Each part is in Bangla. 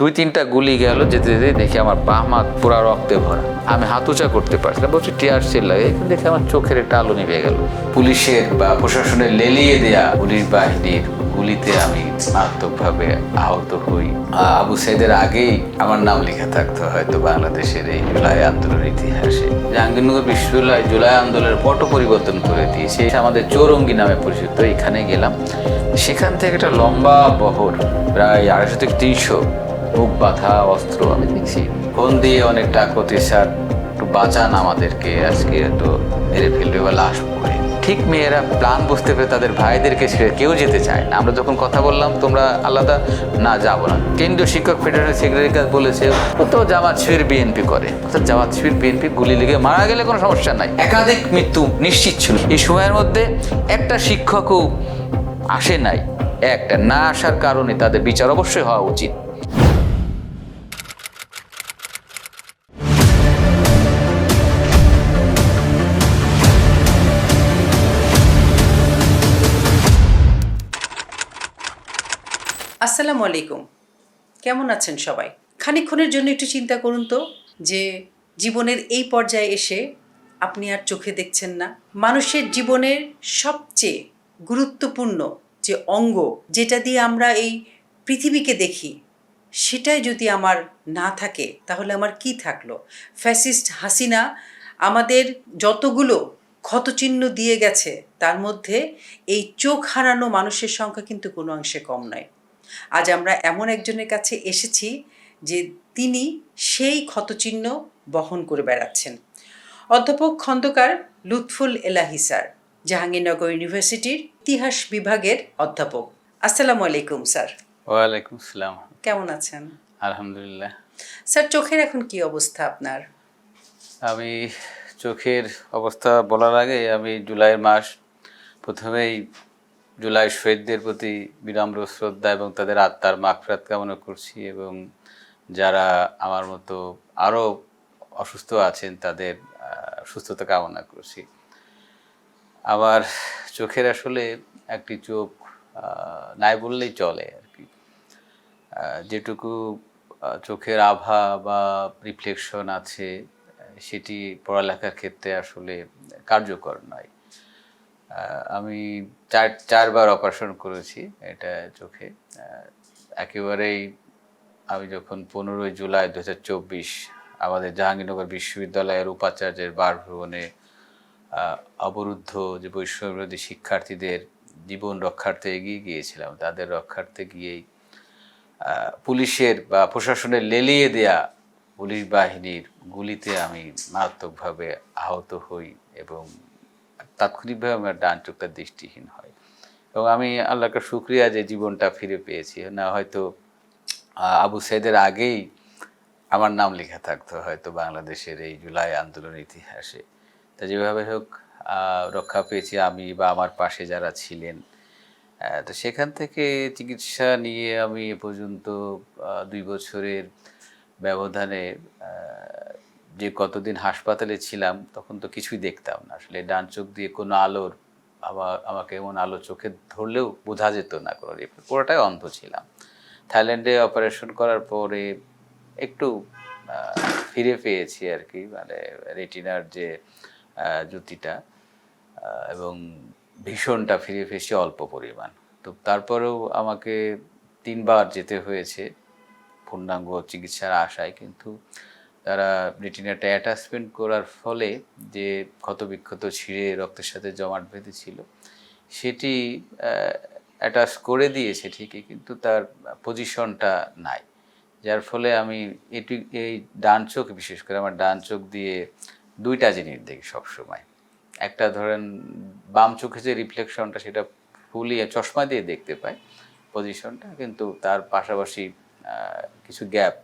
2-3টা গুলি গেল, যেতে যেতে দেখি আমার বাম হাত পুরা রক্তে ভরা। আমি হাত উঁচা করতে পারছি না, বলছি টিয়ার সেল লাগে, দেখে আমার চোখের একটা আলো নিভে গেল। পুলিশের বা প্রশাসনের লেলিয়ে দেয়া পুলিশ বাহিনীর গুলিতে আমি মারাত্মকভাবে আহত হই। আবু সাইদের আগেই আমার নাম লেখা থাকতো হয়তো বাংলাদেশের এই জুলাই আন্দোলনের ইতিহাসে। জাহাঙ্গীরনগর বিশ্ববিদ্যালয় জুলাই আন্দোলনের পট পরিবর্তন করে দিয়েছে, আমাদের চৌরঙ্গি নামে পরিচিত। এখানে গেলাম, সেখান থেকে একটা লম্বা বহর প্রায় 250 থেকে 300 মুখ বাঁধা অস্ত্র আমি দেখছি। ফোন দিয়ে অনেক ডাকতে, স্যার একটু বাঁচান আমাদেরকে, আজকে তো মেরে ফেলবে বা লাশ পড়ে। ঠিক মেয়েরা প্ল্যান বুঝতে পেরে তাদের ভাইদেরকে ছেড়ে কেউ যেতে চায় না। আমরা যখন কথা বললাম তোমরা আলাদা, না যাবো না। কেন্দ্রীয় শিক্ষক ফেডারেশন সেক্রেটারি কাজ বলেছে ও তো জামাত শিবির বিএনপি করে, অর্থাৎ জামাত শিবির বিএনপি গুলি লেগে মারা গেলে কোনো সমস্যা নাই। একাধিক মৃত্যু নিশ্চিত ছিল। এই সময়ের মধ্যে একটা শিক্ষকও আসে নাই। একটা না আসার কারণে তাদের বিচার অবশ্যই হওয়া উচিত। আসসালামু আলাইকুম, কেমন আছেন সবাই? খানিকক্ষণের জন্য একটু চিন্তা করুন তো, যে জীবনের এই পর্যায়ে এসে আপনি আর চোখে দেখছেন না। মানুষের জীবনের সবচেয়ে গুরুত্বপূর্ণ যে অঙ্গ, যেটা দিয়ে আমরা এই পৃথিবীকে দেখি, সেটাই যদি আমার না থাকে তাহলে আমার কি থাকলো? ফ্যাসিস্ট হাসিনা আমাদের যতগুলো ক্ষতচিহ্ন দিয়ে গেছে, তার মধ্যে এই চোখ হারানো মানুষের সংখ্যা কিন্তু কোনো অংশে কম নয়। আজ আমরা এমন একজনের কাছে এসেছি যে তিনি সেই ক্ষতচিহ্ন বহন করে বেড়াচ্ছেন। অধ্যাপক খন্দকার লুৎফুল এলাহি স্যার, জাহাঙ্গীরনগর ইউনিভার্সিটির ইতিহাস বিভাগের অধ্যাপক। আসসালামু আলাইকুম স্যার। ওয়ালাইকুম আসসালাম। কেমন আছেন? আলহামদুলিল্লাহ। স্যার, চোখের এখন কি অবস্থা আপনার? আমি চোখের অবস্থা বলার আগে আমি জুলাইয়ের মাস, প্রথমেই জুলাই শহীদদের প্রতি বিনম্র শ্রদ্ধা এবং তাদের আত্মার মাগফিরাত কামনা করছি, এবং যারা আমার মতো আরও অসুস্থ আছেন তাদের সুস্থতা কামনা করছি। আমার চোখের আসলে একটি চোখ নাই বললেই চলে আর কি। যেটুকু চোখের আভা বা রিফ্লেকশন আছে সেটি পড়ালেখার ক্ষেত্রে আসলে কার্যকর নয়। আমি চারবার অপারেশন করেছি এটা চোখে। একেবারেই আমি যখন 15 জুলাই 2024 আমাদের জাহাঙ্গীরনগর বিশ্ববিদ্যালয়ের উপাচার্যের বাসভবনে অবরুদ্ধ যে বৈষম্যবিরোধী শিক্ষার্থীদের জীবন রক্ষার্থে এগিয়ে গিয়েছিলাম, তাদের রক্ষার্থে গিয়েই পুলিশের বা প্রশাসনের লেলিয়ে দেয়া পুলিশ বাহিনীর গুলিতে আমি মারাত্মকভাবে আহত হই, এবং তাৎক্ষণিকভাবে আমার ডান চোখটা দৃষ্টিহীন হয়। এবং আমি আল্লাহকে শুকরিয়া যে জীবনটা ফিরে পেয়েছি, না হয়তো আবু সাইদের আগেই আমার নাম লেখা থাকতো হয়তো বাংলাদেশের এই জুলাই আন্দোলনের ইতিহাসে। তা যেভাবে হোক রক্ষা পেয়েছি আমি বা আমার পাশে যারা ছিলেন। তো সেখান থেকে চিকিৎসা নিয়ে আমি এ পর্যন্ত 2 বছরের ব্যবধানে যে কতদিন হাসপাতালে ছিলাম তখন তো কিছুই দেখতাম না। আসলে ডান চোখ দিয়ে কোনো আলোর আমাকে এমন আলো চোখে ধরলেও বোঝা যেত না কোনো রিপোর্ট, পুরোটাই অন্ধ ছিলাম। থাইল্যান্ডে অপারেশন করার পরে একটু ফিরে পেয়েছি আর কি, মানে রেটিনার যে জ্যোতিটা, এবং ভীষণটা ফিরে পেয়েছি অল্প পরিমাণ। তো তারপরেও আমাকে 3 বার যেতে হয়েছে পূর্ণাঙ্গ চিকিৎসার আশায়, কিন্তু তারা রেটিনাটা অ্যাটাচমেন্ট করার ফলে যে ক্ষতবিক্ষত ছিঁড়ে রক্তের সাথে জমাট বেঁধেছিল সেটি অ্যাটাচ করে দিয়েছে ঠিকই, কিন্তু তার পজিশনটা নাই। যার ফলে আমি এই ডান চোখ, বিশেষ করে আমার ডান চোখ দিয়ে 2টা জিনিস দেখি সবসময়। একটা ধরেন বাম চোখে যে রিফ্লেকশনটা সেটা ফুলি চশমা দিয়ে দেখতে পাই পজিশনটা, কিন্তু তার পাশাপাশি কিছু গ্যাপ,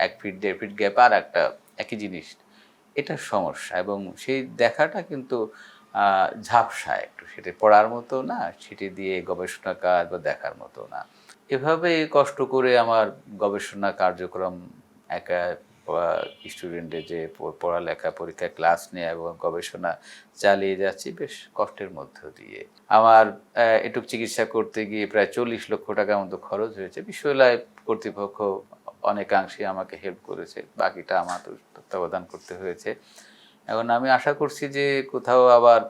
1 ফিট 1.5 ফিট গ্যাপ আর একটা একই জিনিস, এটা সমস্যা। এবং সেই দেখাটা কিন্তু ঝাপসা একটু, সেটা পড়ার মতো না, সেটি দিয়ে গবেষণা কাজ বা দেখার মতো না। এভাবে কষ্ট করে আমার গবেষণা কার্যক্রম একা স্টুডেন্টের যে পড়ালেখা, পরীক্ষায় ক্লাস নেওয়া এবং গবেষণা চালিয়ে যাচ্ছি বেশ কষ্টের মধ্য দিয়ে। আমার এটুক চিকিৎসা করতে গিয়ে প্রায় 40 লক্ষ টাকার মতো খরচ হয়েছে। বিশ্ববিদ্যালয় কর্তৃপক্ষ অনেকাংশে আমাকে হেল্প করেছে, বাকিটা আমার তত্ত্বাবধান করতে হয়েছে। এখন আমি আশা করছি যে কোথাও আবার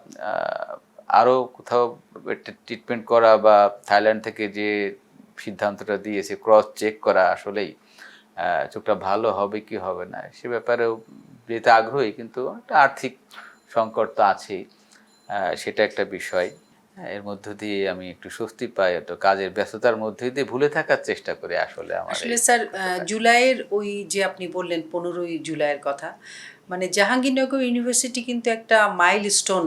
আরও কোথাও ট্রিটমেন্ট করা বা থাইল্যান্ড থেকে যে সিদ্ধান্তটা দিয়েছে ক্রস চেক করা, আসলেই চোখটা ভালো হবে কি হবে না সে ব্যাপারেও যেতে আগ্রহী, কিন্তু একটা আর্থিক সংকট তো আছেই, সেটা একটা বিষয়। এর মধ্য দিয়ে আমি একটু স্বস্তি পাই, তো কাজের ব্যস্ততার মধ্যে দিয়ে ভুলে থাকার চেষ্টা করি আসলে আমার আসলে স্যার জুলাইয়ের ওই যে আপনি বললেন 15ই জুলাইয়ের কথা, মানে জাহাঙ্গীরনগর ইউনিভার্সিটি কিন্তু একটা মাইলস্টোন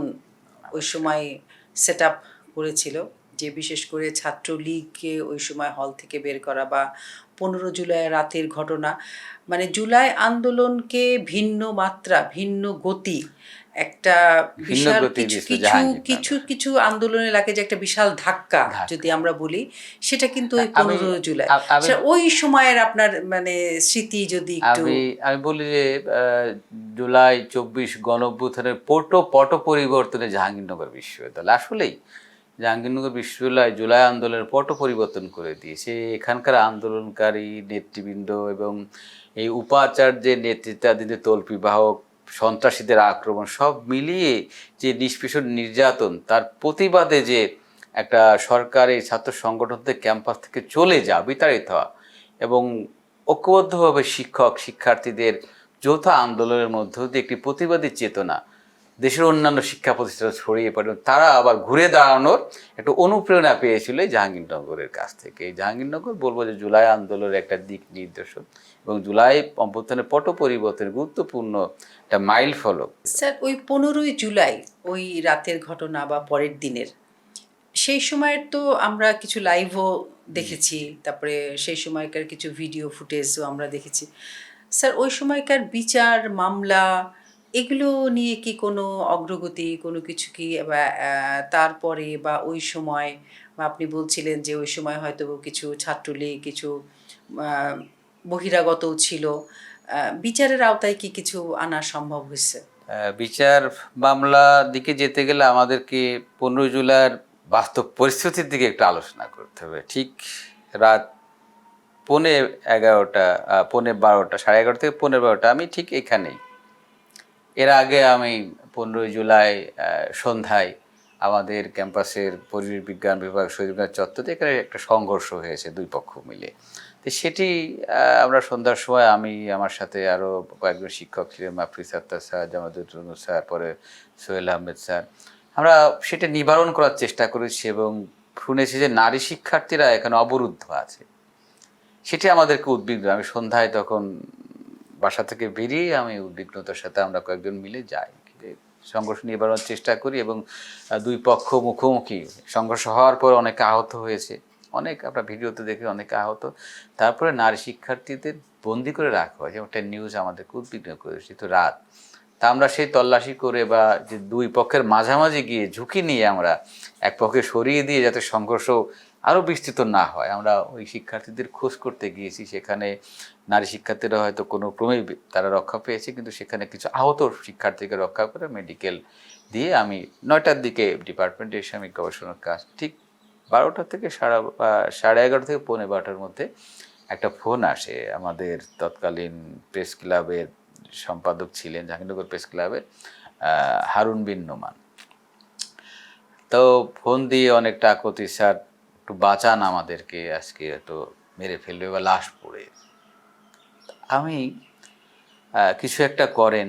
ওই সময় সেট আপ করেছিল, যে বিশেষ করে ছাত্রলীগকে ওই সময় হল থেকে বের করা বা 15 জুলাই রাতের ঘটনা, মানে জুলাই আন্দোলনকে ভিন্ন মাত্রা, ভিন্ন গতি, একটা ভিন্ন বিশাল গতি কিছু দিয়েছিল কিছু জাহাঙ্গীরনগর। কিছু কিছু আন্দোলনের লাগে যে একটা বিশাল ধাক্কা যদি আমরা বলি, সেটা কিন্তু ওই 15 জুলাই। আমি ওই সময়ের আপনার মানে স্মৃতি যদি একটু। আমি আমি বলি যে জুলাই 24 গণঅভ্যুত্থানের পট পরিবর্তনে জাহাঙ্গীরনগর বিশ্ববিদ্যালয় আসলেই, জাহাঙ্গীরনগর বিশ্ববিদ্যালয় জুলাই আন্দোলনের পট পরিবর্তন করে দিয়েছে। এখানকার আন্দোলনকারী নেতৃবৃন্দ এবং এই উপাচার্যের নেতৃত্বাধীন তল্পিবাহক সন্ত্রাসীদের আক্রমণ সব মিলিয়ে যে নিষ্পেষণ নির্যাতন, তার প্রতিবাদে যে একটা সরকারি ছাত্র সংগঠন থেকে ক্যাম্পাস থেকে চলে যাওয়া, বিতাড়িত হওয়া, এবং ঐক্যবদ্ধভাবে শিক্ষক শিক্ষার্থীদের যৌথ আন্দোলনের মধ্য দিয়ে একটি প্রতিবাদী চেতনা দেশের অন্যান্য শিক্ষা প্রতিষ্ঠানে ছড়িয়ে পড়ে, তারা আবার ঘুরে দাঁড়ানোর একটা অনুপ্রেরণা পেয়েছিল এই জাহাঙ্গীরনগরের কাছ থেকে। এই জাহাঙ্গীরনগর বলবো যে জুলাই আন্দোলনের একটা দিক নির্দেশক এবং জুলাই অভ্যুত্থানের পট পরিবর্তনের গুরুত্বপূর্ণ একটা মাইল ফলক। স্যার ওই 15ই জুলাই ওই রাতের ঘটনা বা পরের দিনের, সেই সময়ের তো আমরা কিছু লাইভও দেখেছি, তারপরে সেই সময়কার কিছু ভিডিও ফুটেজও আমরা দেখেছি। স্যার ওই সময়কার বিচার মামলা এগুলো নিয়ে কি কোনো অগ্রগতি, কোনো কিছু কি বা তারপরে বা ওই সময়, বা আপনি বলছিলেন যে ওই সময় হয়তো কিছু ছাত্রলীগ, কিছু আহ, বহিরাগতও ছিল, বিচারের আওতায় কি কিছু আনা সম্ভব হয়েছে? বিচার মামলা দিকে যেতে গেলে আমাদেরকে 15 জুলাইয়ের বাস্তব পরিস্থিতির দিকে একটু আলোচনা করতে হবে। ঠিক রাত 11:15, 12:15, 11:30 থেকে 12:15 আমি ঠিক এখানেই। এর আগে আমি 15 জুলাই সন্ধ্যায় আমাদের ক্যাম্পাসের পরিবেশ বিজ্ঞান বিভাগ শহীদ চত্বরে এখানে একটা সংঘর্ষ হয়েছে দুই পক্ষ মিলে। তো সেটি আমরা সন্ধ্যার সময় আমি, আমার সাথে আরও কয়েকজন শিক্ষক ছিলেন, মাহফিজ আক্তার স্যার, জামাতুল স্যার, পরে সোহেল আহমেদ স্যার, আমরা সেটা নিবারণ করার চেষ্টা করেছি এবং শুনেছি যে নারী শিক্ষার্থীরা এখানে অবরুদ্ধ আছে। সেটি আমাদেরকে উদ্বিগ্ন, আমি সন্ধ্যায় তখন বাসা থেকে বেরিয়ে আমি উদ্বিগ্নতার সাথে আমরা কয়েকজন মিলে যাই, সংঘর্ষ নিবারণের চেষ্টা করি এবং দুই পক্ষ মুখোমুখি সংঘর্ষ হওয়ার পর অনেকে আহত হয়েছে, অনেক আমরা ভিডিওতে দেখে অনেকে আহত। তারপরে নারী শিক্ষার্থীদের বন্দি করে রাখা হয়, একটা নিউজ আমাদেরকে উদ্বিগ্ন করেছে। তো রাত, তা আমরা সেই তল্লাশি করে বা যে দুই পক্ষের মাঝামাঝি গিয়ে ঝুঁকি নিয়ে আমরা এক পক্ষে সরিয়ে দিয়ে যাতে সংঘর্ষ আরও বিস্তৃত না হয়, আমরা ওই শিক্ষার্থীদের খোঁজ করতে গিয়েছি। সেখানে নারী শিক্ষার্থীরা হয়তো কোনো ক্রমেই তারা রক্ষা পেয়েছে, কিন্তু সেখানে কিছু আহত শিক্ষার্থীকে রক্ষা করে মেডিকেল দিয়ে আমি 9টার দিকে ডিপার্টমেন্টে এসে আমি গবেষণার কাজ, ঠিক 12টা থেকে 11:30 থেকে 12:15টার মধ্যে একটা ফোন আসে। আমাদের তৎকালীন প্রেস ক্লাবের সম্পাদক ছিলেন জাহাঙ্গীরনগর প্রেস ক্লাবের হারুন বিন নোমান। তো ফোন দিয়ে অনেকটা আকতি, স্যার একটু বাঁচান আমাদেরকে, আজকে তো মেরে ফেলবে বা লাশ পড়ে। আমি কিছু একটা করেন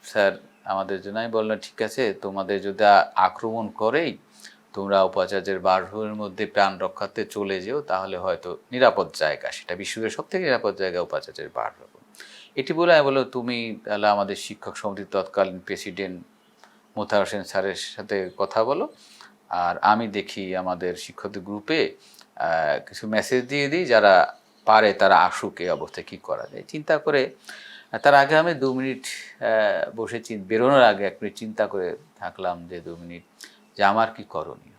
স্যার আমাদের জন্য। আমি বললাম ঠিক আছে, তোমাদের যদি আক্রমণ করেই তোমরা উপাচার্যের বাসভবনের মধ্যে প্রাণ রক্ষার্থে চলে যেও, তাহলে হয়তো নিরাপদ জায়গা, সেটা বিশ্বের সব থেকে নিরাপদ জায়গা উপাচার্যের বাসভবন। এটি বলে আমি বললাম তুমি তাহলে আমাদের শিক্ষক সমিতির তৎকালীন প্রেসিডেন্ট মোতাহার হোসেন স্যারের সাথে কথা বলো, আর আমি দেখি আমাদের শিক্ষকদের গ্রুপে কিছু মেসেজ দিয়ে দিই, যারা পারে তারা আসুক, এই অবস্থায় কী করা যায়। চিন্তা করে তার আগে আমি 2 মিনিট বসে বেরোনোর আগে 1 মিনিট চিন্তা করে থাকলাম যে 2 মিনিট যে আমার কি করণীয়।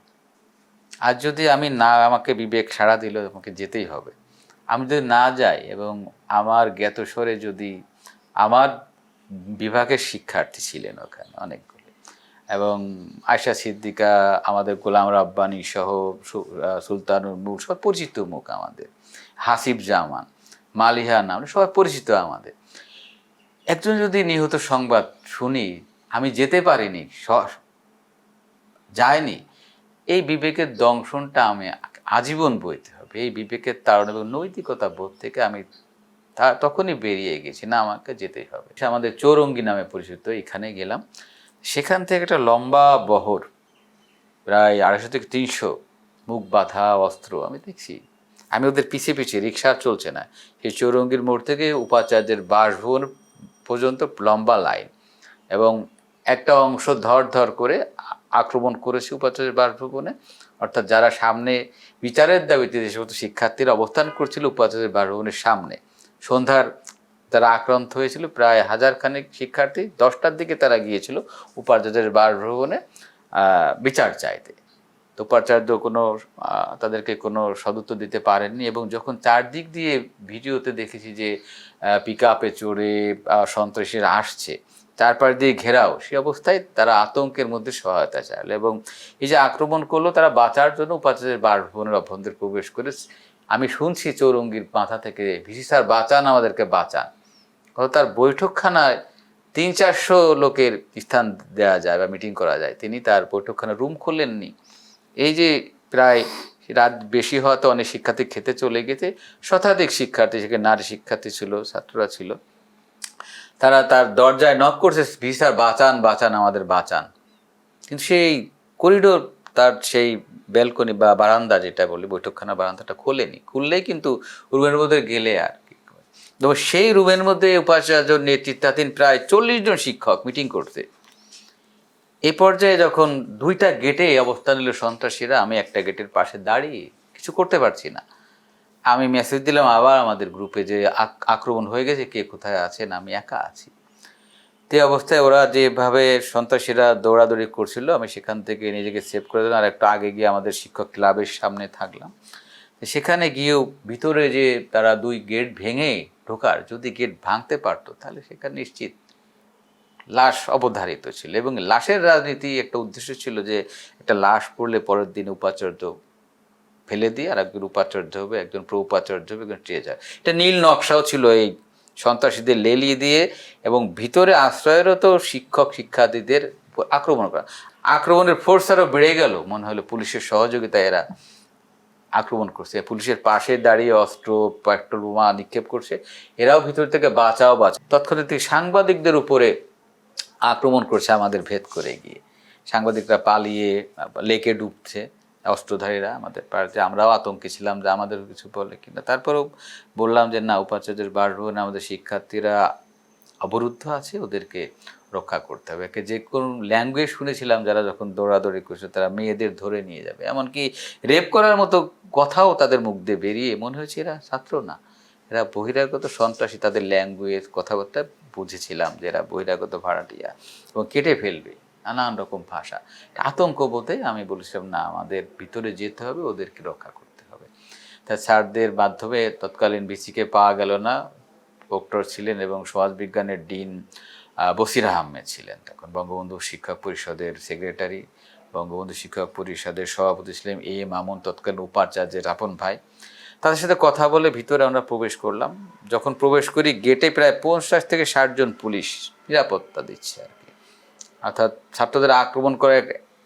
আর যদি আমি না, আমাকে বিবেক সাড়া দিল আমাকে যেতেই হবে, আমি যদি না যাই এবং আমার জ্ঞাতস্বরে যদি আমার বিভাগের শিক্ষার্থী ছিলেন ওখানে অনেকগুলো, এবং আয়শা সিদ্দিকা, আমাদের গোলাম রাব্বানি সহ সুলতানুর মুখ, সব পরিচিত মুখ, আমাদের হাসিব জামান, মালিহা নাম, সবাই পরিচিত আমাদের। একজন যদি নিহত সংবাদ শুনি, আমি যেতে পারিনি, যায়নি, এই বিবেকের দংশনটা আমি আজীবন বইতে হবে। এই বিবেকের তাড়না এবং নৈতিকতা বোধ থেকে আমি তখনই বেরিয়ে গেছি, না আমাকে যেতেই হবে। সে আমাদের চৌরঙ্গি নামে পরিচিত, এখানে গেলাম। সেখান থেকে একটা লম্বা বহর, প্রায় 250 থেকে 300 মুখ বাঁধা অস্ত্র আমি দেখছি। আমি ওদের পিছিয়ে পিছিয়ে, রিক্সা চলছে না, সেই চৌরঙ্গির মোড় থেকে উপাচার্যের বাসভবন পর্যন্ত লম্বা লাইন, এবং একটা অংশ ধর ধর করে আক্রমণ করেছে উপাচার্যের বাসভবনে। অর্থাৎ যারা সামনে বিচারের দাবিতে যে সমস্ত শিক্ষার্থীরা অবস্থান করছিল উপাচার্যের বাসভবনের সামনে, সন্ধ্যার তারা আক্রান্ত হয়েছিল প্রায় 1000 খানেক শিক্ষার্থী। 10টার দিকে তারা গিয়েছিল উপাচার্যের বাসভবনে বিচার চাইতে। তো উপাচার্য তাদেরকে কোনো সদুত্তর দিতে পারেননি। এবং যখন চারদিক দিয়ে ভিডিওতে দেখেছি যে পিক আপে চড়ে সন্ত্রাসীরা আসছে, চারপাশ দিয়ে ঘেরাও, সে অবস্থায় তারা আতঙ্কের মধ্যে সহায়তা চাইল, এবং এই যে আক্রমণ করলো, তারা বাঁচার জন্য উপাচার্যের বাসভবনের অভ্যন্তরে প্রবেশ করে, আমি শুনছি চৌরঙ্গির মাথা থেকে, ভিসি স্যার বাঁচান, আমাদেরকে বাঁচান। তার বৈঠকখানায় 300-400 লোকের স্থান দেওয়া যায় বা মিটিং করা যায়, তিনি তার বৈঠকখানার রুম খুললেননি। এই যে প্রায় রাত বেশি হওয়াতে অনেক শিক্ষার্থী খেতে চলে গেছে, শতাধিক শিক্ষার্থী, সেখানে নারী শিক্ষার্থী ছিল, ছাত্ররা ছিল, তারা তার দরজায় নক করছে, ভিসি স্যার বাঁচান বাঁচান, আমাদের বাঁচান। কিন্তু সেই করিডোর, তার সেই ব্যালকনি বা বারান্দা, যেটা বলি বৈঠকখানা বারান্দাটা খোলেনি। খুললেই কিন্তু রুমের মধ্যে গেলে আর কি, তবে সেই রুমের মধ্যে উপাচার্য নেতৃত্বাধীন প্রায় 40 জন শিক্ষক মিটিং করতে। এ পর্যায়ে যখন 2টা গেটে অবস্থান নিল সন্ত্রাসীরা, আমি একটা গেটের পাশে দাঁড়িয়ে কিছু করতে পারছি না। আমি মেসেজ দিলাম আবার আমাদের গ্রুপে যে আক্রমণ হয়ে গেছে, কে কোথায় আছেন, আমি একা আছি। তে অবস্থায় ওরা যেভাবে সন্ত্রাসীরা দৌড়াদৌড়ি করছিল, আমি সেখান থেকে নিজেকে সেভ করে দিলাম, আর একটু আগে গিয়ে আমাদের শিক্ষক ক্লাবের সামনে থাকলাম। সেখানে গিয়েও ভিতরে যে তারা 2 গেট ভেঙে ঢোকার, যদি গেট ভাঙতে পারতো তাহলে সেখানে নিশ্চিত লাশ অবধারিত ছিল। এবং লাশের রাজনীতি একটা উদ্দেশ্য ছিল যে একটা লাশ পড়লে পরের দিন উপাচার্য ফেলে দিয়ে আর একজন উপাচার্য হবে, একজন প্রউপাচার্য হবে, একজন ট্রেজার। এটা নীল নকশাও ছিল এই সন্ত্রাসীদের লেলিয়ে দিয়ে, এবং ভিতরে আশ্রয়রত শিক্ষক শিক্ষার্থীদের আক্রমণ করা। আক্রমণের ফোর্স আরও বেড়ে গেল, মনে হলো পুলিশের সহযোগিতায় এরা আক্রমণ করছে। পুলিশের পাশে দাঁড়িয়ে অস্ত্র, পেট্রোল বোমা নিক্ষেপ করছে, এরাও ভিতর থেকে বাঁচাও। তৎক্ষণাৎ সাংবাদিকদের উপরে আক্রমণ করছে আমাদের ভেদ করে গিয়ে। সাংবাদিকরা পালিয়ে লেকে ডুবছে, অস্ত্রধারীরা আমাদের পাড়াতে। আমরাও আতঙ্কে ছিলাম যে আমাদের কিছু বলে কিনা। তারপরেও বললাম যে না, উপাচার্যের বাসভবনে আমাদের শিক্ষার্থীরা অবরুদ্ধ আছে, ওদেরকে রক্ষা করতে হবে। যে কোনো ল্যাঙ্গুয়েজ শুনেছিলাম, যারা যখন দৌড়াদৌড়ি করছে তারা মেয়েদের ধরে নিয়ে যাবে, এমনকি রেপ করার মতো কথাও তাদের মুখ দিয়ে বেরিয়ে, মনে হয়েছে এরা ছাত্র না, এরা বহিরাগত সন্ত্রাসী। তাদের ল্যাঙ্গুয়েজ, কথাবার্তা বুঝেছিলাম যে এরা বহিরাগত ভাড়াটিয়া, এবং কেটে ফেলবে, নানান রকম ভাষা। আতঙ্ক বোধে আমি বলেছিলাম না, আমাদের ভিতরে যেতে হবে, ওদেরকে রক্ষা করতে হবে। তা স্যারদের মাধ্যমে তৎকালীন ভিসিকে পাওয়া গেল না, প্রক্টর ছিলেন এবং সমাজবিজ্ঞানের ডিন বসির আহমেদ ছিলেন তখন, বঙ্গবন্ধু শিক্ষক পরিষদের সেক্রেটারি, বঙ্গবন্ধু শিক্ষক পরিষদের সভাপতি ছিলেন এ মামুন, তৎকালীন উপাচার্যের আপন ভাই। তাদের সাথে কথা বলে ভিতরে আমরা প্রবেশ করলাম। যখন প্রবেশ করি, গেটে প্রায় 50 থেকে 60 জন পুলিশ নিরাপত্তা দিচ্ছে আর কি, অর্থাৎ ছাত্রদের আক্রমণ করে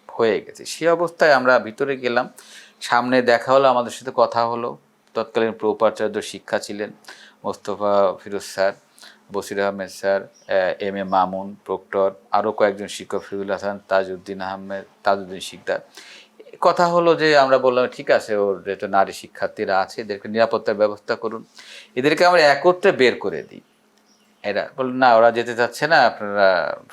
হয়ে গেছে। সে অবস্থায় আমরা ভিতরে গেলাম, সামনে দেখা হলো, আমাদের সাথে কথা হলো। তৎকালীন প্রউপাচার্য শিক্ষা ছিলেন Mostafa Firoz sir, Basir Ahmed sir, M A Mamun proctor, আরও কয়েকজন শিক্ষক, ফিরুল হাসান, তাজউদ্দিন শিকদার। কথা হলো যে আমরা বললাম ঠিক আছে, ওর যেহেতু নারী শিক্ষার্থীরা আছে, এদেরকে নিরাপত্তার ব্যবস্থা করুন, এদেরকে আমরা একত্রে বের করে দিই। এরা বলল না, ওরা যেতে চাচ্ছে না, আপনারা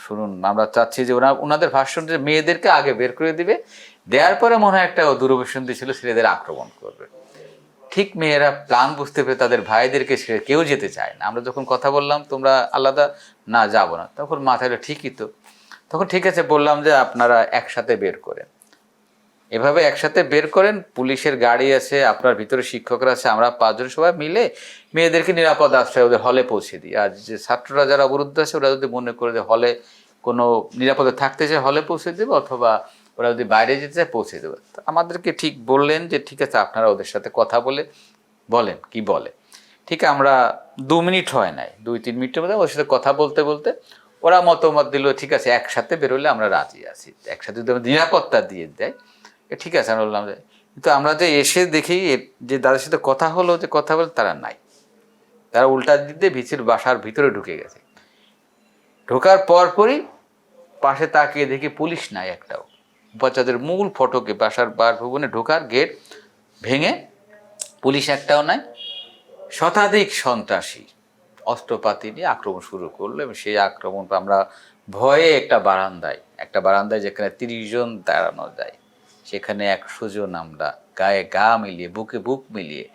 শুনুন, আমরা চাচ্ছি যে ওনাদের ভাষণ যে মেয়েদেরকে আগে বের করে দিবে, দেওয়ার পরে মনে হয় একটা দূরভিসন্ধি ছিল, ছেলেদের আক্রমণ করবে। ঠিক মেয়েরা প্ল্যান বুঝতে পেরে তাদের ভাইদেরকে ছেড়ে কেউ যেতে চায় না। আমরা যখন কথা বললাম তোমরা আলাদা, না যাব না, তখন মাথায় ঠিকই তো। তখন ঠিক আছে বললাম যে আপনারা একসাথে বের করেন, এভাবে একসাথে বের করেন, পুলিশের গাড়ি আছে, আপনার ভিতরে শিক্ষকরা আছে, আমরা 5 জন সবাই মিলে মেয়েদেরকে নিরাপদ আশ্রয় ওদের হলে পৌঁছে দিই। আর যে ছাত্ররা যারা অবরুদ্ধ আছে, ওরা যদি মনে করে যে হলে কোনো নিরাপদে থাকতে চায়, হলে পৌঁছে দেবে, অথবা ওরা যদি বাইরে যেতে চায় পৌঁছে দেবে। আমাদেরকে ঠিক বললেন যে ঠিক আছে, আপনারা ওদের সাথে কথা বলে বলেন কি বলে। ঠিক আমরা 2 মিনিট হয় নাই, 2-3 মিনিটের মধ্যে ওর সাথে কথা বলতে বলতে ওরা মতামত দিল, ঠিক আছে একসাথে বেরোলে আমরা রাজি আছি, একসাথে যদি আমরা নিরাপত্তা দিয়ে দেয় ঠিক আছে। আমরা বললাম যে, কিন্তু আমরা যে এসে দেখি যে দাদার সাথে কথা হলো, যে কথা বলে তারা নাই, তারা উল্টা দিতে ভিসির বাসার ভিতরে ঢুকে গেছে। ঢোকার পরপরই পাশে তাকিয়ে দেখি পুলিশ নাই একটাও। উপাচার্যের মূল ফটকে বাসার বাসভবনে ঢোকার গেট ভেঙে পুলিশ একটাও নাই। শতাধিক সন্ত্রাসী অস্ত্রপাতি নিয়ে আক্রমণ শুরু করলো এবং সেই আক্রমণ আমরা ভয়ে একটা বারান্দায় যেখানে 30 জন দাঁড়ানো যায়, সেখানে 100 জন আমরা গায়ে গা মিলিয়ে বুকে বুক মিলিয়ে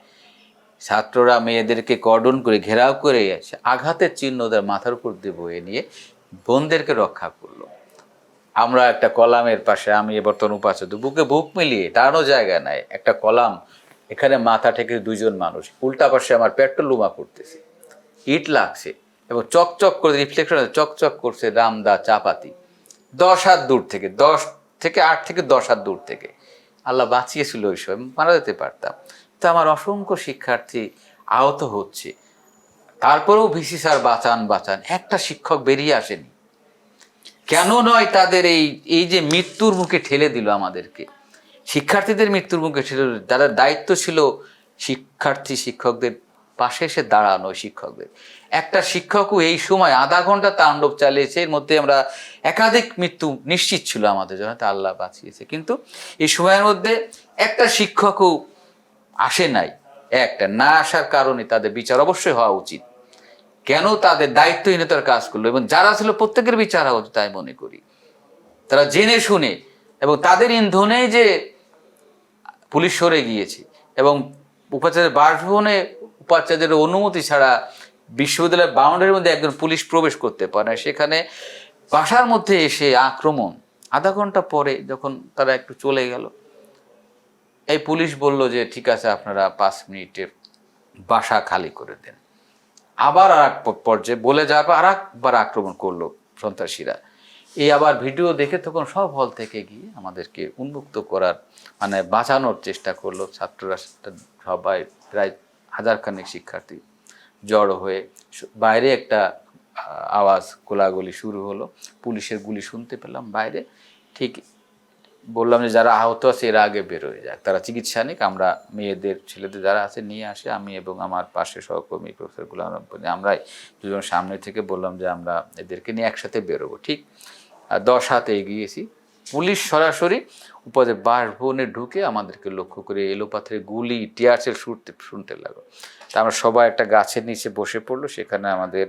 ছাত্ররা মেয়েদেরকে কর্ডন করে ঘেরাও করে আঘাতের চিহ্ন ওদের মাথার উপর দিয়ে বয়ে নিয়ে বোনদেরকে রক্ষা করলো। আমরা একটা কলামের পাশে, আমি বর্তমান উপাচার্য, বুকে বুক মিলিয়ে দাঁড়ানো জায়গা নাই, একটা কলাম, এখানে মাথা থেকে 2 জন মানুষ, উল্টা পাশে আমার পেট্রোল লুমা করতেছে, ইট লাগছে এবং চকচক করে রিফ্লেকশন চকচক করছে রামদা চাপাতি 10 হাত দূর থেকে, 8 থেকে 10 হাত দূর থেকে। আল্লাহ বাঁচিয়েছিল ওই সময়, মারা যেতে পারতাম। তো আমার অসংখ্য শিক্ষার্থী আহত হচ্ছে, তারপরেও ভিসি স্যার বাঁচান, একটা শিক্ষক বেরিয়ে আসেনি। কেন নয়, তাদের এই যে মৃত্যুর মুখে ঠেলে দিল আমাদেরকে, শিক্ষার্থীদের মৃত্যুর মুখে ঠেলে দিল। তাদের দায়িত্ব ছিল শিক্ষকদের পাশে এসে দাঁড়ানো। শিক্ষকদের একটা শিক্ষকও এই সময় আধা ঘন্টা তাণ্ডব চালিয়েছে, এর মধ্যে আমরা একাধিক মৃত্যু নিশ্চিত ছিল আমাদের জন্য, তা আল্লাহ বাঁচিয়েছে। কিন্তু এই সময়ের মধ্যে একটা শিক্ষকও আসে নাই। একটা না আসার কারণে তাদের বিচার অবশ্যই হওয়া উচিত। কেন তাদের দায়িত্বহীনতার কাজ করলো, এবং যারা ছিল প্রত্যেকের বিচার হওয়া উচিত, তাই মনে করি। তারা জেনে শুনে এবং তাদের ইন্ধনে যে পুলিশ সরে গিয়েছে এবং উপাচার্যের বাসভবনে উপাচার্যের অনুমতি ছাড়া বিশ্ববিদ্যালয়ের বাউন্ডারির মধ্যে একজন পুলিশ প্রবেশ করতে পারে না, সেখানে বাসার মধ্যে এসে আক্রমণ। আধা ঘন্টা পরে যখন তারা একটু চলে গেল, এই পুলিশ বলল যে ঠিক আছে আপনারা 5 মিনিটে বাসা খালি করে দেন। আবার আর এক পর্যায়ে বলে যাওয়ার পর আর একবার আক্রমণ করলো সন্ত্রাসীরা। এই আবার ভিডিও দেখে তখন সব হল থেকে গিয়ে আমাদেরকে উন্মুক্ত করার মানে বাঁচানোর চেষ্টা করলো। ছাত্ররা সবাই প্রায় 1000 খানেক শিক্ষার্থী জড়ো হয়ে বাইরে একটা আওয়াজ গোলাগুলি শুরু হলো, পুলিশের গুলি শুনতে পেলাম বাইরে। ঠিক বললাম যে যারা আহত আছে এরা আগে বের হয়ে যাক, তারা চিকিৎসা নিক, আমরা মেয়েদের ছেলেদের যারা আছে নিয়ে আসে। আমি এবং আমার পাশে সহকর্মী প্রফেসর গুলাম আমরাই 2 জন সামনে থেকে বললাম যে আমরা এদেরকে নিয়ে একসাথে বেরোবো। ঠিক 10 হাত এগিয়েছি, পুলিশ সরাসরি উপরে বাসভবনে ঢুকে আমাদেরকে লক্ষ্য করে এলোপাথরে গুলি টিয়ারশেল শুনতে লাগলো। তা আমরা সবাই একটা গাছের নিচে বসে পড়লো, সেখানে আমাদের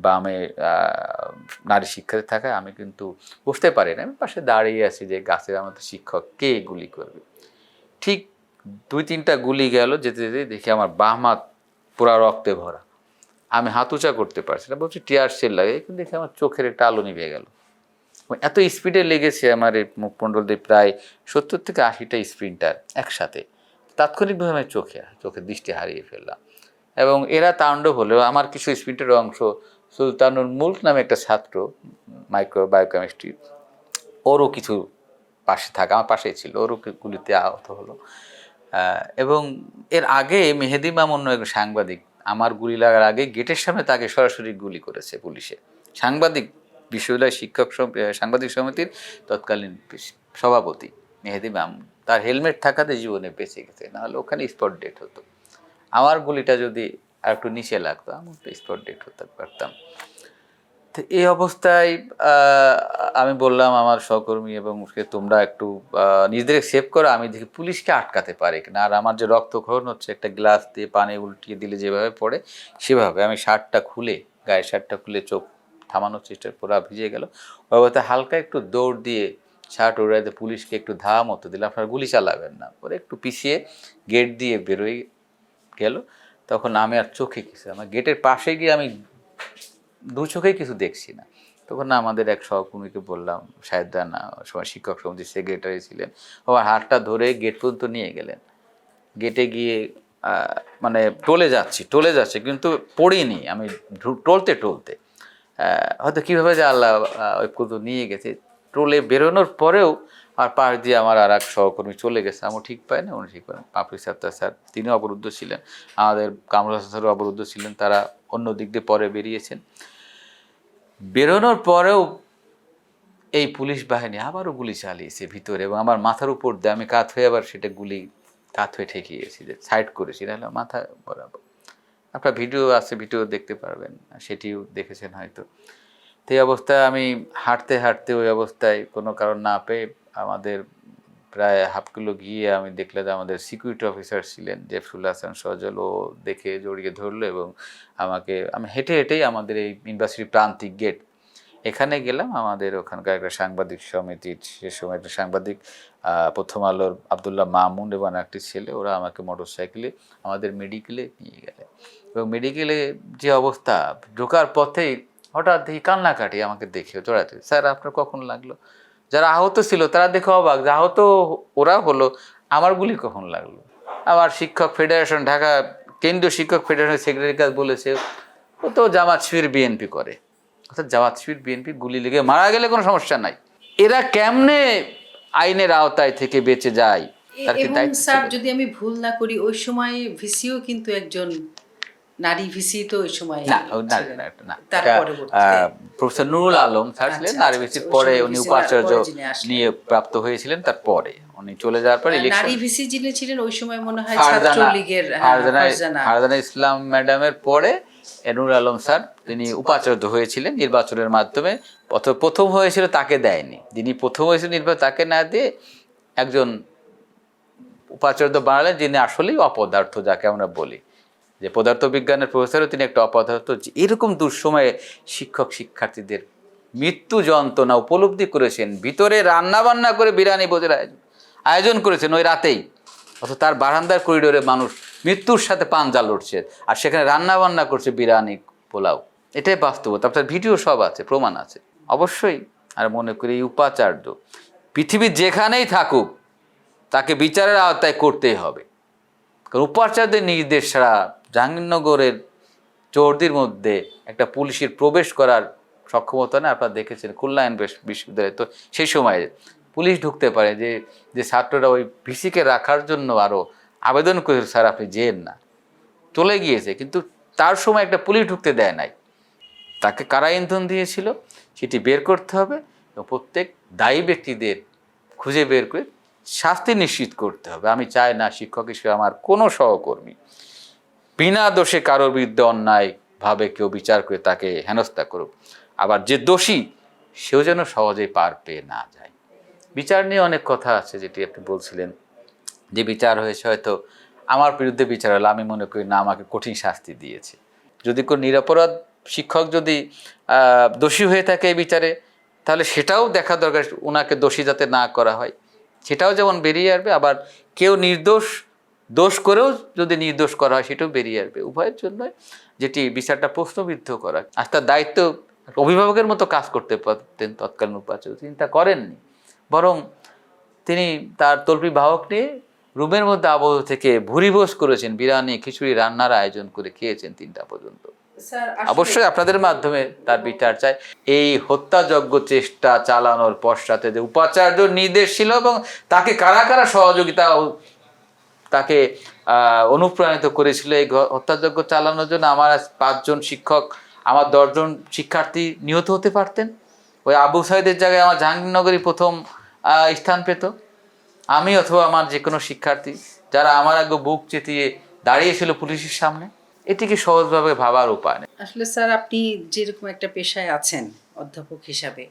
বামে নারী শিক্ষার্থী থাকায় আমি কিন্তু বসতে পারি না, আমি পাশে দাঁড়িয়ে আছি যে গাছের আমাদের শিক্ষক কে গুলি করবে। ঠিক 2-3টা গুলি গেল, যেতে যেতে দেখি আমার বাম হাত পুরা রক্তে ভরা, আমি হাত উঁচা করতে পারছি না, বলছি টিয়ারশেল লাগে, কিন্তু দেখি আমার চোখের একটা আলো নিভে গেল। এত স্পিডে লেগেছে আমার এই মুখমণ্ডল দিয়ে, প্রায় 70 থেকে 80টা স্প্রিন্টার একসাথে। তাৎক্ষণিকভাবে আমি চোখের দৃষ্টি হারিয়ে ফেললাম এবং এরা তাণ্ডব হলেও আমার কিছু স্প্রিন্টারের অংশ, সুলতানুল মুলক নামে একটা ছাত্র মাইক্রো বায়োকেমিস্ট্রি, ওরও কিছু পাশে থাকা, আমার পাশেই ছিল, ওরও গুলিতে আহত হলো। এবং এর আগে মেহেদি মামুন এক সাংবাদিক আমার গুলি লাগার আগে গেটের সামনে তাকে সরাসরি গুলি করেছে পুলিশে। সাংবাদিক, বিশ্ববিদ্যালয় সাংবাদিক সমিতির তৎকালীন সভাপতি মেহেদি মামুন, তার হেলমেট থাকাতে জীবনে বেঁচে গেছে, নাহলে ওখানে স্পট ডেট হতো। আমার গুলিটা যদি আর একটু নিচে লাগতো, আমি একটু স্পট ডেট হতে পারতাম। তো এই অবস্থায় আমি বললাম আমার সহকর্মী এবং তোমরা একটু নিজেদের সেভ করো, আমি দেখি পুলিশকে আটকাতে পারি কিনা। আর আমার যে রক্তক্ষরণ হচ্ছে, একটা গ্লাস দিয়ে পানি উল্টিয়ে দিলে যেভাবে পড়ে সেভাবে আমি গায়ের শার্টটা খুলে চোখ থামানোর চেষ্টা, পুরো ভিজে গেল। ওই হালকা একটু দৌড় দিয়ে শার্ট উড়াইতে পুলিশকে একটু ধাওয়া মতো দিলে, আপনারা গুলি চালাবেন না, পরে একটু পিছিয়ে গেট দিয়ে বেরোয় গেল। তখন আমি আর চোখে কিছু, আমার গেটের পাশে গিয়ে আমি 2 চোখেই কিছু দেখছি না। তখন আমাদের এক সহকর্মীকে বললাম, শাহেদ রানা সময় শিক্ষক সমিতির সেক্রেটারি ছিলেন, আমার হাতটা ধরে গেট পর্যন্ত নিয়ে গেলেন। গেটে গিয়ে মানে টলে যাচ্ছে কিন্তু পড়িনি আমি, টলতে হয়তো কীভাবে যে আল্লাহ ওই কত নিয়ে গেছে। টলে বেরোনোর পরেও আর পাশ দিয়ে আমার আর এক সহকর্মী চলে গেছে, আমি ঠিক পাই না, উনি ঠিক পান। পাপড়ি সাত্তার স্যার তিনিও অবরুদ্ধ ছিলেন, আমাদের কামরুল হাসান স্যারও অবরুদ্ধ ছিলেন, তারা অন্য দিক দিয়ে পরে বেরিয়েছেন। বেরোনোর পরেও এই পুলিশ বাহিনী আবারও গুলি চালিয়েছে ভিতরে, এবং আমার মাথার উপর দিয়ে আমি কাত হয়ে আবার সেটা গুলি কাত হয়ে ঠেকিয়েছি, যে সাইড করেছি, নাহলে মাথা বরাবর। আপনার ভিডিও আছে, ভিডিও দেখতে পারবেন, সেটিও দেখেছেন হয়তো। তো এই অবস্থায় আমি হাঁটতে হাঁটতে ওই অবস্থায় কোনো কারণ না পেয়ে আমাদের প্রায় হাফ কিলো গিয়ে আমি দেখলাম যে আমাদের সিকিউরিটি অফিসার ছিলেন জেফরুল হাসান সজল, ও দেখে জড়িয়ে ধরলো এবং আমি হেঁটে হেঁটেই আমাদের এই ইউনিভার্সিটি প্রান্তিক গেট এখানে গেলাম। আমাদের ওখানকার একটা সাংবাদিক সমিতির, সে সময় একটা সাংবাদিক, প্রথম আলোর আবদুল্লাহ মামুন এবং একটি ছেলে, ওরা আমাকে মোটর সাইকেলে আমাদের মেডিকেলে নিয়ে গেলে, এবং মেডিকেলে যে অবস্থা, ঢোকার পথেই হঠাৎ দেখি কান্নাকাটি আমাকে দেখে জড়াতে। স্যার আপনার কখন লাগলো? যারা আহত ছিল তারা দেখে অবাক, যে আহত ওরা হলো, আমার গুলি কখন লাগলো? আমার শিক্ষক ফেডারেশন, ঢাকা কেন্দ্রীয় শিক্ষক ফেডারেশনের সেক্রেটারি কাজ বলেছে, ও তো জামাত শিবির বিএনপি করে, অর্থাৎ জামাত শিবির বিএনপি গুলি লেগে মারা গেলে কোনো সমস্যা নাই। এরা কেমনে আইনের আওতায় থেকে বেঁচে যায়? তার কি এবং দায়িত্ব স্যার ছিল? যদি আমি ভুল না করি, ওই সময় ভিসিও কিন্তু একজন নারী ভিসি, তো ওই সময় না, না, ছিলেন। না, তার এটা পরবর্তীতে প্রফেসর নুরুল আলম স্যার ছিলেন নারী ভিসির ওই পরে, সময় উনি ভিসি উপাচার্য পরে যিনি আসলেন। নিয়ে প্রাপ্ত হয়েছিলেন, তারপরে উনি চলে যাওয়ার পর ইলেকশন। নারী ভিসি যিনি ছিলেন ওই সময় মনে হয় ছাত্রলীগের ফারজানা ইসলাম ম্যাডামের পরে নুরুল আলম স্যার, তিনি উপাচার্য হয়েছিলেন নির্বাচনের মাধ্যমে। প্রথম হয়েছিল তাকে দেয়নি, যিনি প্রথম হয়েছিল নির্বাচন তাকে না দিয়ে একজন উপাচার্য বানালেন, যিনি আসলেই অপদার্থ, যাকে আমরা বলি যে পদার্থবিজ্ঞানের প্রফেসরও তিনি একটা অপদার্থ। এরকম দুঃসময়ে শিক্ষক শিক্ষার্থীদের মৃত্যু যন্ত্রণা উপলব্ধি করেছেন, ভিতরে রান্না বান্না করে বিরিয়ানি ভোজের আয়োজন করেছেন ওই রাতেই, অথচ তার বারান্দার করিডোরে মানুষ মৃত্যুর সাথে পাঞ্জা লড়ছে, আর সেখানে রান্না বান্না করছে বিরিয়ানি পোলাও। এটাই বাস্তবতা, আপনার ভিডিও সব আছে, প্রমাণ আছে অবশ্যই। আর মনে করি এই উপাচার্য পৃথিবীর যেখানেই থাকুক তাকে বিচারের আওতায় করতেই হবে, কারণ উপাচার্যদের নির্দেশ ছাড়া জাহাঙ্গীরনগরের চৌহদ্দির মধ্যে একটা পুলিশের প্রবেশ করার সক্ষমতা না। আপনারা দেখেছেন খুলনা বিশ্ববিদ্যালয়ে তো সেই সময়ে পুলিশ ঢুকতে পারে, যে ছাত্ররা ওই ভিসিকে রাখার জন্য আরও আবেদন করেছিল, স্যার আপনি যেন না, চলে গিয়েছে, কিন্তু তার সময় একটা পুলিশ ঢুকতে দেয় নাই। তাকে কারা ইন্ধন দিয়েছিল সেটি বের করতে হবে, এবং প্রত্যেক দায়ী ব্যক্তিদের খুঁজে বের করে শাস্তি নিশ্চিত করতে হবে। আমি চাই না শিক্ষক হিসেবে আমার কোনো সহকর্মী বিনা দোষে কারোর বিরুদ্ধে অন্যায়ভাবে কেউ বিচার করে তাকে হেনস্থা করুক, আবার যে দোষী সেও যেন সহজেই পার পেয়ে না যায়। বিচার নিয়ে অনেক কথা আছে, যেটি আপনি বলছিলেন যে বিচার হয়েছে, হয়তো আমার বিরুদ্ধে বিচার হলো, আমি মনে করি না আমাকে কঠিন শাস্তি দিয়েছে। যদি কোনো নিরপরাধ শিক্ষক যদি দোষী হয়ে থাকে এই বিচারে, তাহলে সেটাও দেখা দরকার, ওনাকে দোষী যাতে না করা হয়, সেটাও যেমন বেরিয়ে আসবে, আবার কেউ দোষ করেও যদি নির্দোষ করা হয় সেটাও বেরিয়ে আসবে। উভয়ের জন্য যেটি বিচারটা প্রশ্নবিদ্ধ করা, আর তার দায়িত্ব অভিভাবকের মতো কাজ করতে পারতেন তৎকালীন উপাচার্য, তিনি তা করেননি, বরং তিনি তার তল্পি বাহক নিয়ে রুমের মধ্যে আবদ্ধ থেকে ভুরিভোজ করেছেন, বিরিয়ানি খিচুড়ি রান্নার আয়োজন করে খেয়েছেন 3টা পর্যন্ত। অবশ্যই আপনাদের মাধ্যমে তার বিচার চাই। এই হত্যাযজ্ঞ চেষ্টা চালানোর পশ্চাতে যে উপাচার্য নির্দেশ ছিল এবং তাকে কারা কারা সহযোগিতা, তাকে অনুপ্রাণিত করেছিল এই হত্যাযজ্ঞ চালানোর জন্য, আমার 5 জন শিক্ষক, আমার 10 জন শিক্ষার্থী নিহত হতে পারতেন। ওই আবু সাইদের জায়গায় আমার জাহাঙ্গীরনগরই প্রথম স্থান পেত, আমি অথবা আমার যে কোনো শিক্ষার্থী, যারা আমার আগে বুক চেতিয়ে দাঁড়িয়েছিল পুলিশের সামনে। এটিকে সহজভাবে ভাবার উপায় নেই। আসলে স্যার আপনি যেরকম একটা পেশায় আছেন অধ্যাপক হিসাবে,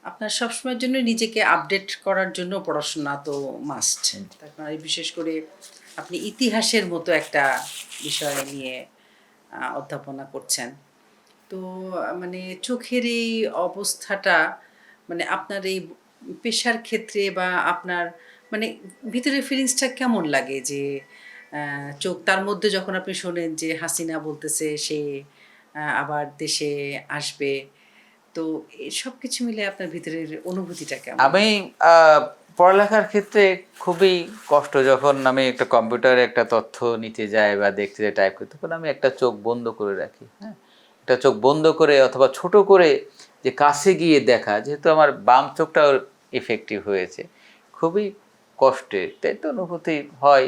আপনার সবসময়ের জন্য নিজেকে আপডেট করার জন্য পড়াশোনা তো মাস্ট। তারপর বিশেষ করে আপনি ইতিহাসের মতো একটা বিষয় নিয়ে অধ্যাপনা করছেন, তো মানে চোখের এই অবস্থাটা, মানে আপনার এই পেশার ক্ষেত্রে বা আপনার মানে ভিতরে ফিলিংসটা কেমন লাগে, যে চোখ, তার মধ্যে যখন আপনি শোনেন যে হাসিনা বলতেছে সে আবার দেশে আসবে, তো সব কিছু মিলে আপনার ভিতরের অনুভূতিটা কেমন? আমি পড়ালেখার ক্ষেত্রে খুবই কষ্ট, যখন আমি একটা কম্পিউটারে একটা তথ্য নিতে যাই বা দেখতে যাই, টাইপ করতে, তখন আমি একটা চোখ বন্ধ করে রাখি। হ্যাঁ, একটা চোখ বন্ধ করে অথবা ছোট করে যে কাছে গিয়ে দেখা, যেহেতু আমার বাম চোখটাও ইফেক্টিভ হয়েছে, খুবই কষ্টের, তাই তো অনুভূতি হয়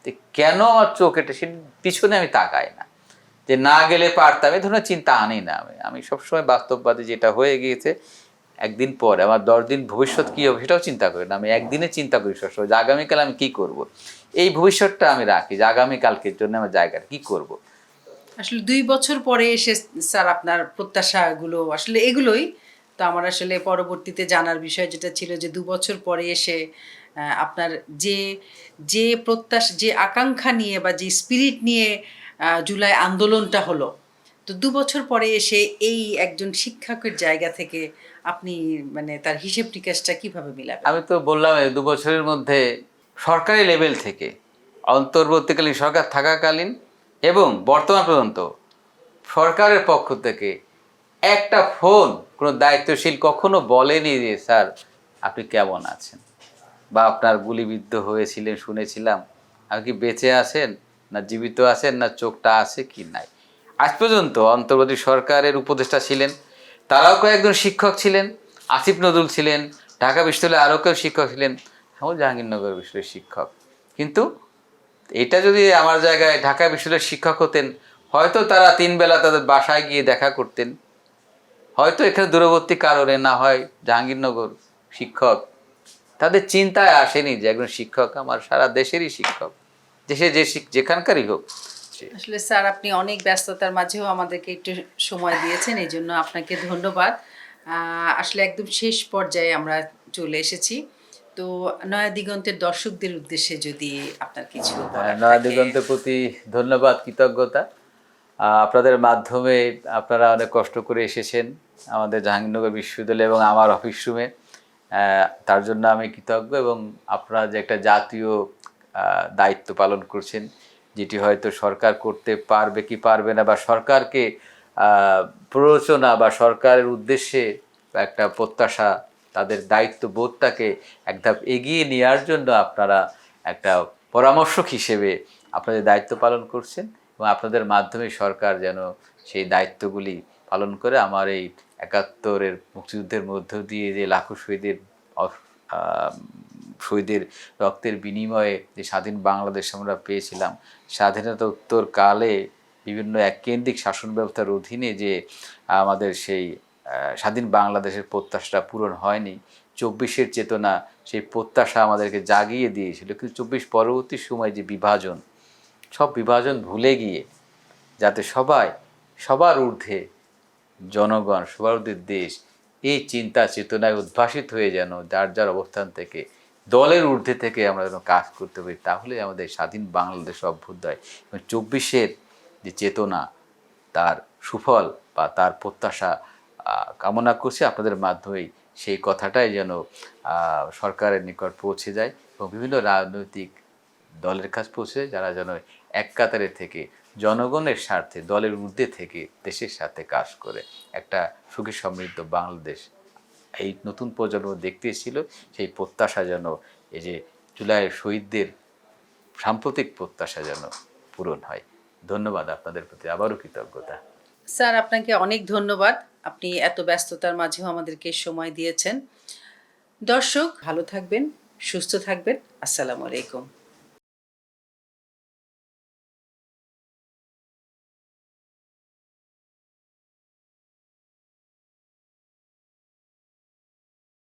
যে কেন আমার চোখ এটা, সে পিছনে আমি তাকাই না, যে না গেলে পারতাম, এই ধরনের চিন্তা আনি না। আমি সবসময় বাস্তববাদী, যেটা হয়ে গিয়েছে একদিন পরে আমার 10 দিন ভবিষ্যৎ কী হবে সেটাও চিন্তা করি না, আমি একদিনে চিন্তা করি সবসময় যে আগামীকাল আমি কী করব। এই ভবিষ্যৎটা আমি রাখি যে আগামীকালকের জন্য আমার জায়গাটা কী করব। আসলে 2 বছর পরে এসে স্যার আপনার প্রত্যাশাগুলো আসলে এগুলোই তো আমার আসলে পরবর্তীতে জানার বিষয় যেটা ছিল যে 2 বছর পরে এসে আপনার যে যে যে আকাঙ্ক্ষা নিয়ে বা যে স্পিরিট নিয়ে জুলাই আন্দোলনটা হলো, তো 2 বছর পরে এসে এই একজন শিক্ষকের জায়গা থেকে আপনি মানে তার হিসেব নিকাশটা কিভাবে মিলাবেন? আমি তো বললাম এই 2 বছরের মধ্যে সরকারি লেভেল থেকে, অন্তর্বর্তীকালীন সরকার থাকাকালীন এবং বর্তমান পর্যন্ত সরকারের পক্ষ থেকে একটা ফোন কোনো দায়িত্বশীল কখনো বলেনি যে স্যার আপনি কেমন আছেন, বা আপনার গুলিবিদ্ধ হয়েছিলেন শুনেছিলাম, আপনি কি বেঁচে আছেন না জীবিত আছেন, না চোখটা আছে কি নাই। আজ পর্যন্ত অন্তর্বর্তী সরকারের উপদেষ্টা ছিলেন, তারাও কয়েকজন শিক্ষক ছিলেন, আসিফ নজরুল ছিলেন, ঢাকা বিশ্ববিদ্যালয়ে আরও কেউ শিক্ষক ছিলেন, আমিও জাহাঙ্গীরনগর বিশ্ববিদ্যালয়ের শিক্ষক। কিন্তু এটা যদি আমার জায়গায় ঢাকা বিশ্ববিদ্যালয়ের শিক্ষক হতেন, হয়তো তারা 3 বেলা তাদের বাসায় গিয়ে দেখা করতেন, হয়তো এখানে দূরবর্তী কারণে, না হয় জাহাঙ্গীরনগর শিক্ষক, তাদের চিন্তায় আসেনি যে একজন শিক্ষক আমার সারা দেশেরই শিক্ষক, দেশে যেখানকারই হোক। আসলে স্যার আপনি অনেক ব্যস্ততার মাঝেও আমাদেরকে একটু সময় দিয়েছেন, এই জন্য আপনাকে ধন্যবাদ। আসলে একদম শেষ পর্যায়ে আমরা চলে এসেছি, তো নয়া দিগন্তের দর্শকদের উদ্দেশ্যে যদি আপনার কিছু বলার নয়া থাকে। দিগন্তের প্রতি ধন্যবাদ, কৃতজ্ঞতা। আপনাদের মাধ্যমে আপনারা অনেক কষ্ট করে এসেছেন আমাদের জাহাঙ্গীরনগর বিশ্ববিদ্যালয় এবং আমার অফিস রুমে, তার জন্য আমি কৃতজ্ঞ। এবং আপনারা যে একটা জাতীয় দায়িত্ব পালন করছেন, যেটি হয়তো সরকার করতে পারবে কি পারবে না, বা সরকারকে প্ররোচনা বা সরকারের উদ্দেশ্যে একটা প্রত্যাশা, তাদের দায়িত্ববোধটাকে এক ধাপ এগিয়ে নেওয়ার জন্য আপনারা একটা পরামর্শক হিসেবে আপনাদের দায়িত্ব পালন করছেন, এবং আপনাদের মাধ্যমে সরকার যেন সেই দায়িত্বগুলি পালন করে আমার এই 71-এর মুক্তিযুদ্ধের মধ্য দিয়ে যে লাখো শহীদের রক্তের বিনিময়ে যে স্বাধীন বাংলাদেশ আমরা পেয়েছিলাম, স্বাধীনতা উত্তর কালে বিভিন্ন এককেন্দ্রিক শাসন ব্যবস্থার অধীনে যে আমাদের সেই স্বাধীন বাংলাদেশের প্রত্যাশাটা পূরণ হয়নি, 24-এর চেতনা সেই প্রত্যাশা আমাদেরকে জাগিয়ে দিয়েছিল। কিন্তু 24 পরবর্তী সময় যে বিভাজন, সব বিভাজন ভুলে গিয়ে যাতে সবার ঊর্ধ্বে জনগণ, সবার ঊর্ধ্বে দেশ, এই চিন্তা চেতনায় উদ্ভাসিত হয়ে যেন যার অবস্থান থেকে দলের ঊর্ধ্বে থেকে আমরা যেন কাজ করতে পারি, তাহলে আমাদের স্বাধীন বাংলাদেশ অভ্যুদয় এবং 24-এর যে চেতনা, তার সুফল বা তার প্রত্যাশা কামনা করছি আপনাদের মাধ্যমেই সেই কথাটাই যেন সরকারের নিকট পৌঁছে যায় এবং বিভিন্ন রাজনৈতিক দলের কাছে পৌঁছে যায়, যারা যেন এক কাতারে থেকে জনগণের স্বার্থে দলের ঊর্ধ্বে থেকে দেশের সাথে কাজ করে একটা সুখী সমৃদ্ধ বাংলাদেশ এই নতুন প্রজন্ম দেখতে ছিল। সেই প্রত্যাশা যেন, এই যে জুলাইয়ের শহীদদের সাম্প্রতিক প্রত্যাশা যেন পূরণ হয়। ধন্যবাদ আপনাদের প্রতি, আবারও কৃতজ্ঞতা। স্যার আপনাকে অনেক ধন্যবাদ, আপনি এত ব্যস্ততার মাঝেও আমাদেরকে সময় দিয়েছেন। দর্শক ভালো থাকবেন, সুস্থ থাকবেন। আসসালামু আলাইকুম।